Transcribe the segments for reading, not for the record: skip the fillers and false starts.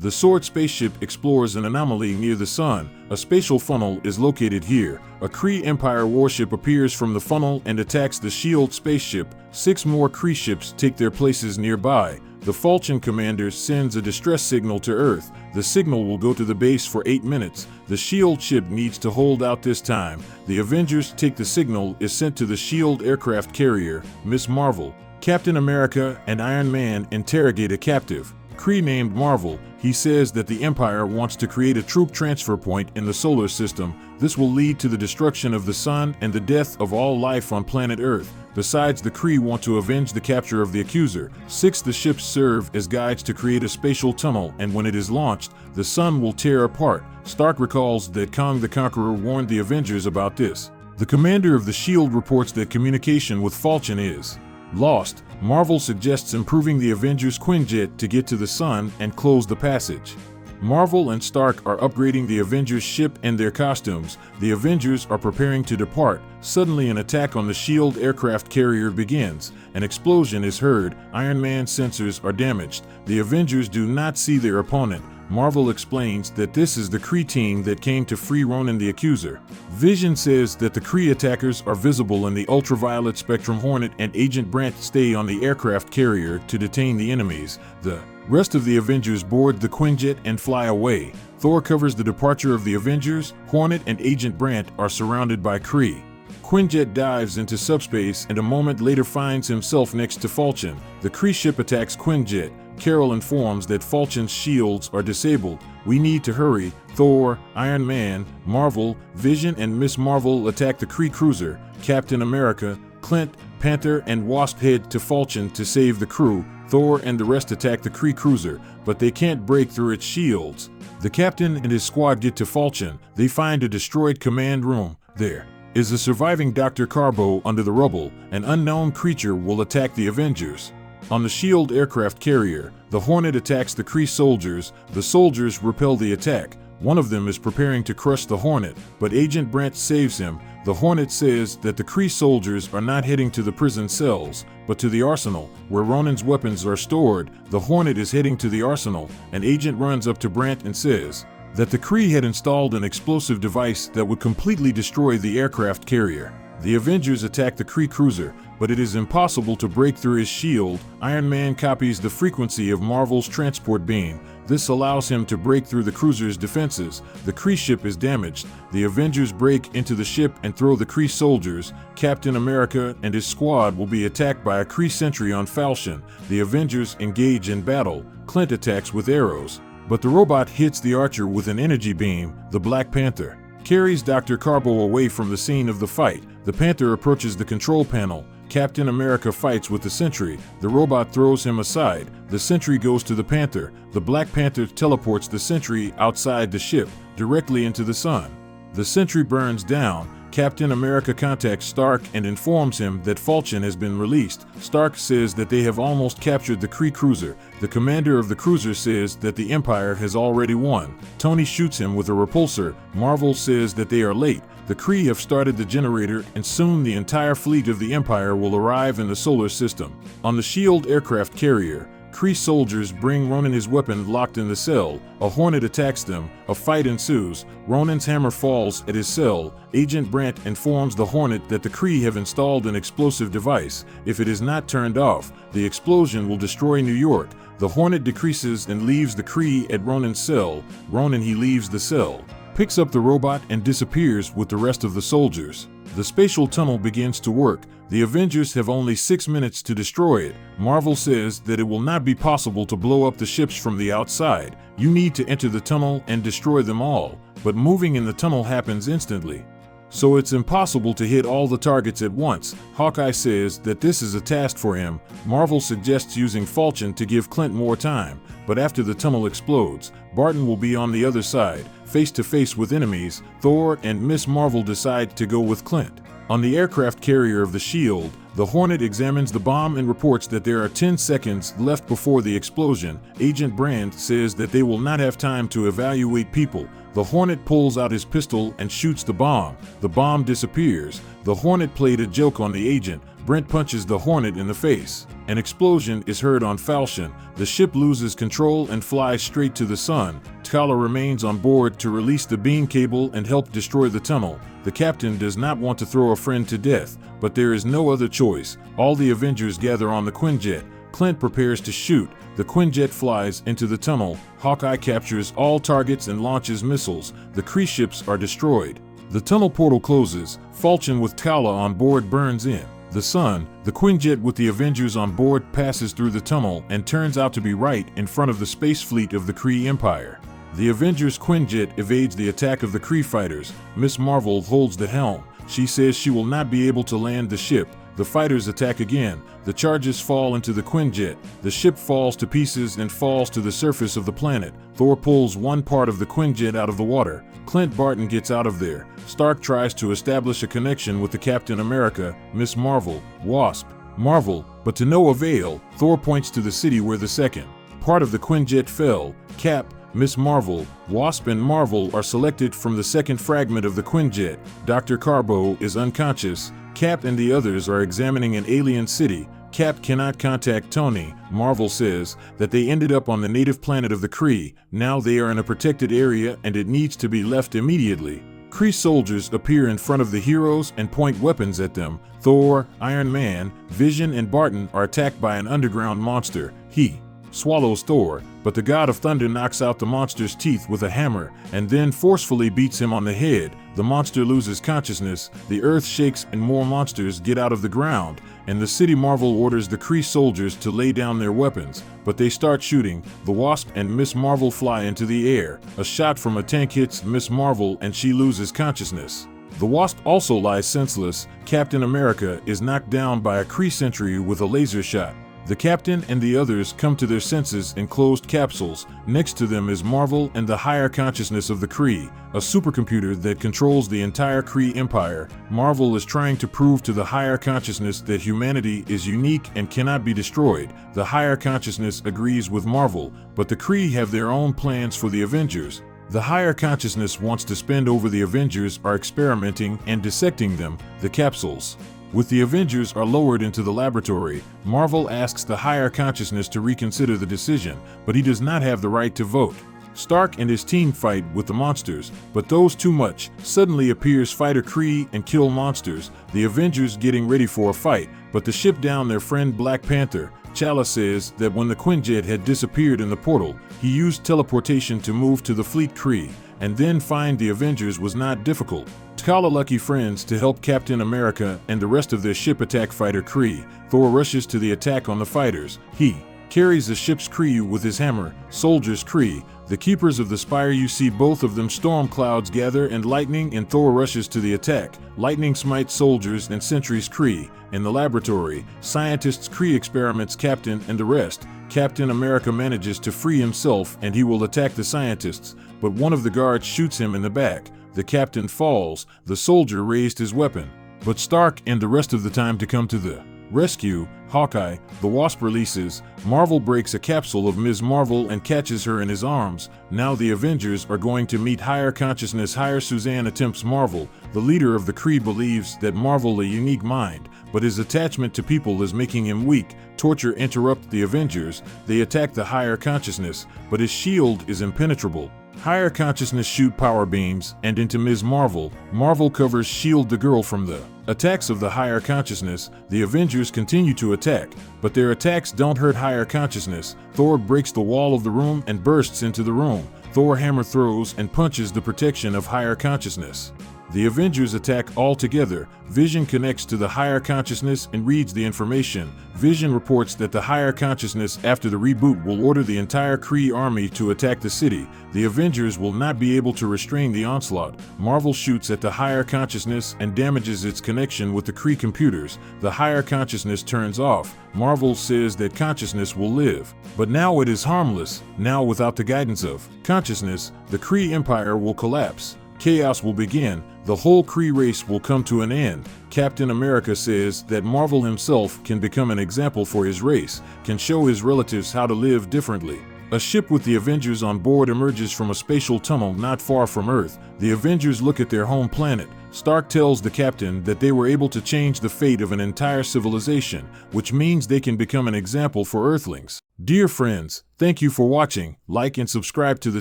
The Sword spaceship explores an anomaly near the sun. A spatial funnel is located here. A Kree Empire warship appears from the funnel and attacks the SHIELD spaceship. 6 more Kree ships take their places nearby. The Falchion commander sends a distress signal to Earth. The signal will go to the base for 8 minutes. The SHIELD ship needs to hold out this time. The Avengers take the signal is sent to the SHIELD aircraft carrier. Ms. Marvel, Captain America, and Iron Man interrogate a captive Kree named Marvel. He says that the Empire wants to create a troop transfer point in the solar system. This will lead to the destruction of the sun and the death of all life on planet Earth. Besides, the Kree want to avenge the capture of the accuser. 6. The ships serve as guides to create a spatial tunnel, and when it is launched, the sun will tear apart. Stark recalls that Kang the Conqueror warned the Avengers about this. The commander of the SHIELD reports that communication with Falchion is lost. Marvel suggests improving the Avengers' Quinjet to get to the sun and close the passage. Marvel and Stark are upgrading the Avengers' ship and their costumes. The Avengers are preparing to depart. Suddenly, an attack on the SHIELD aircraft carrier begins. An explosion is heard. Iron Man's sensors are damaged. The Avengers do not see their opponent. Marvel explains that this is the Kree team that came to free Ronan the Accuser. Vision says that the Kree attackers are visible in the ultraviolet spectrum. Hornet and Agent Brandt stay on the aircraft carrier to detain the enemies. The rest of the Avengers board the Quinjet and fly away. Thor covers the departure of the Avengers. Hornet and Agent Brandt are surrounded by Kree. Quinjet dives into subspace and a moment later finds himself next to Falchion. The Kree ship attacks Quinjet. Carol informs that Falchion's shields are disabled. We need to hurry. Thor, Iron Man, Marvel, Vision, and Ms. Marvel attack the Kree cruiser. Captain America, Clint, Panther, and Wasp head to Falchion to save the crew. Thor and the rest attack the Kree cruiser, but they can't break through its shields. The captain and his squad get to Falchion. They find a destroyed command room. There is a surviving Dr. Carbo under the rubble. An unknown creature will attack the Avengers. On the SHIELD aircraft carrier, the Hornet attacks the Kree soldiers. The soldiers repel the attack. One of them is preparing to crush the Hornet, but Agent Brandt saves him. The Hornet says that the Kree soldiers are not heading to the prison cells, but to the arsenal, where Ronan's weapons are stored. The Hornet is heading to the arsenal, and Agent runs up to Brandt and says that the Kree had installed an explosive device that would completely destroy the aircraft carrier. The Avengers attack the Kree cruiser, but it is impossible to break through his shield. Iron Man copies the frequency of Marvel's transport beam. This allows him to break through the cruiser's defenses. The Kree ship is damaged. The Avengers break into the ship and throw the Kree soldiers. Captain America and his squad will be attacked by a Kree sentry on Falchion. The Avengers engage in battle. Clint attacks with arrows, but the robot hits the archer with an energy beam. The Black Panther carries Dr. Carbo away from the scene of the fight. The Panther approaches the control panel. Captain America fights with the sentry. The robot throws him aside. The sentry goes to the Panther. The Black Panther teleports the sentry outside the ship, directly into the sun. The sentry burns down. Captain America contacts Stark and informs him that Falchion has been released. Stark says that they have almost captured the Kree cruiser. The commander of the cruiser says that the Empire has already won. Tony shoots him with a repulsor. Marvel says that they are late. The Kree have started the generator, and soon the entire fleet of the Empire will arrive in the solar system. On the SHIELD aircraft carrier, Kree soldiers bring Ronan his weapon locked in the cell. A Hornet attacks them. A fight ensues. Ronan's hammer falls at his cell. Agent Brandt informs the Hornet that the Kree have installed an explosive device. If it is not turned off, the explosion will destroy New York. The Hornet decreases and leaves the Kree at Ronan's cell. Ronan leaves the cell, picks up the robot, and disappears with the rest of the soldiers. The spatial tunnel begins to work. The Avengers have only 6 minutes to destroy it. Marvel says that it will not be possible to blow up the ships from the outside. You need to enter the tunnel and destroy them all, but moving in the tunnel happens instantly, so it's impossible to hit all the targets at once. Hawkeye says that this is a task for him. Marvel suggests using Falchion to give Clint more time, but after the tunnel explodes, Barton will be on the other side, face to face with enemies. Thor and Ms. Marvel decide to go with Clint. On the aircraft carrier of the SHIELD, the Hornet examines the bomb and reports that there are 10 seconds left before the explosion. Agent Brandt says that they will not have time to evaluate people. The Hornet pulls out his pistol and shoots the bomb. The bomb disappears. The Hornet played a joke on the agent, Brent punches the Hornet in the face. An explosion is heard on Falchion. The ship loses control and flies straight to the sun. T'Challa remains on board to release the beam cable and help destroy the tunnel. The captain does not want to throw a friend to death, but there is no other choice. All the Avengers gather on the Quinjet. Clint prepares to shoot. The Quinjet flies into the tunnel. Hawkeye captures all targets and launches missiles. The Kree ships are destroyed. The tunnel portal closes. Falchion with T'Challa on board burns in. The sun, the Quinjet with the Avengers on board passes through the tunnel and turns out to be right in front of the space fleet of the Kree Empire. The Avengers Quinjet evades the attack of the Kree fighters. Miss Marvel holds the helm. She says she will not be able to land the ship. The fighters attack again. The charges fall into the Quinjet. The ship falls to pieces and falls to the surface of the planet. Thor pulls one part of the Quinjet out of the water. Clint Barton gets out of there. Stark tries to establish a connection with the Captain America, Miss Marvel, Wasp, Marvel, but to no avail. Thor points to the city where the second part of the Quinjet fell. Cap, Miss Marvel, Wasp and Marvel are selected from the second fragment of the Quinjet. Dr. Carbo is unconscious. Cap and the others are examining an alien city. Cap cannot contact Tony. Marvel says that they ended up on the native planet of the Kree. Now they are in a protected area and it needs to be left immediately. Kree soldiers appear in front of the heroes and point weapons at them. Thor, Iron Man, Vision and Barton are attacked by an underground monster. He swallows Thor, but the God of Thunder knocks out the monster's teeth with a hammer and then forcefully beats him on the head. The monster loses consciousness, the earth shakes and more monsters get out of the ground, and the city Marvel orders the Kree soldiers to lay down their weapons, but they start shooting. The Wasp and Miss Marvel fly into the air. A shot from a tank hits Miss Marvel and she loses consciousness. The Wasp also lies senseless. Captain America is knocked down by a Kree sentry with a laser shot. The captain and the others come to their senses in closed capsules. Next to them is Marvel and the higher consciousness of the Kree, a supercomputer that controls the entire Kree Empire. Marvel is trying to prove to the higher consciousness that humanity is unique and cannot be destroyed. The higher consciousness agrees with Marvel, but the Kree have their own plans for the Avengers. The higher consciousness wants to spend over the Avengers are experimenting and dissecting them, the capsules. With the Avengers are lowered into the laboratory, Marvel asks the higher consciousness to reconsider the decision, but he does not have the right to vote. Stark and his team fight with the monsters, but those too much. Suddenly appears Fighter Kree and kill monsters. The Avengers getting ready for a fight, but to ship down their friend Black Panther. T'Challa says that when the Quinjet had disappeared in the portal, he used teleportation to move to the Fleet Kree, and then find the Avengers was not difficult. T'Challa lucky friends to help Captain America and the rest of their ship attack Fighter Kree. Thor rushes to the attack on the fighters. He carries the ship's Kree with his hammer. Soldiers Kree, the keepers of the spire. You see both of them. Storm clouds gather and lightning, and Thor rushes to the attack. Lightning smites soldiers and sentries Kree. In the laboratory, scientists Kree experiments Captain and the rest. Captain America manages to free himself and he will attack the scientists, but one of the guards shoots him in the back. The captain falls. The soldier raised his weapon, but Stark and the rest of the time to come to the rescue. Hawkeye, the Wasp releases. Marvel breaks a capsule of Ms. Marvel and catches her in his arms. Now the Avengers are going to meet higher consciousness. Higher Suzanne attempts Marvel. The leader of the Kree believes that Marvel a unique mind, but his attachment to people is making him weak. Torture interrupts the Avengers. They attack the higher consciousness, but his shield is impenetrable. Higher consciousness shoot power beams and into Ms. Marvel. Marvel covers shield the girl from the attacks of the higher consciousness. The Avengers continue to attack, but their attacks don't hurt higher consciousness. Thor breaks the wall of the room and bursts into the room. Thor hammer throws and punches the protection of higher consciousness. The Avengers attack all together. Vision connects to the higher consciousness and reads the information. Vision reports that the higher consciousness after the reboot will order the entire Kree army to attack the city. The Avengers will not be able to restrain the onslaught. Marvel shoots at the higher consciousness and damages its connection with the Kree computers. The higher consciousness turns off. Marvel says that consciousness will live, but now it is harmless. Now without the guidance of consciousness, the Kree Empire will collapse. Chaos will begin. The whole Kree race will come to an end. Captain America says that Marvel himself can become an example for his race, can show his relatives how to live differently. A ship with the Avengers on board emerges from a spatial tunnel not far from Earth. The Avengers look at their home planet. Stark tells the captain that they were able to change the fate of an entire civilization, which means they can become an example for Earthlings. Dear friends, thank you for watching. Like and subscribe to the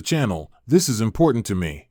channel. This is important to me.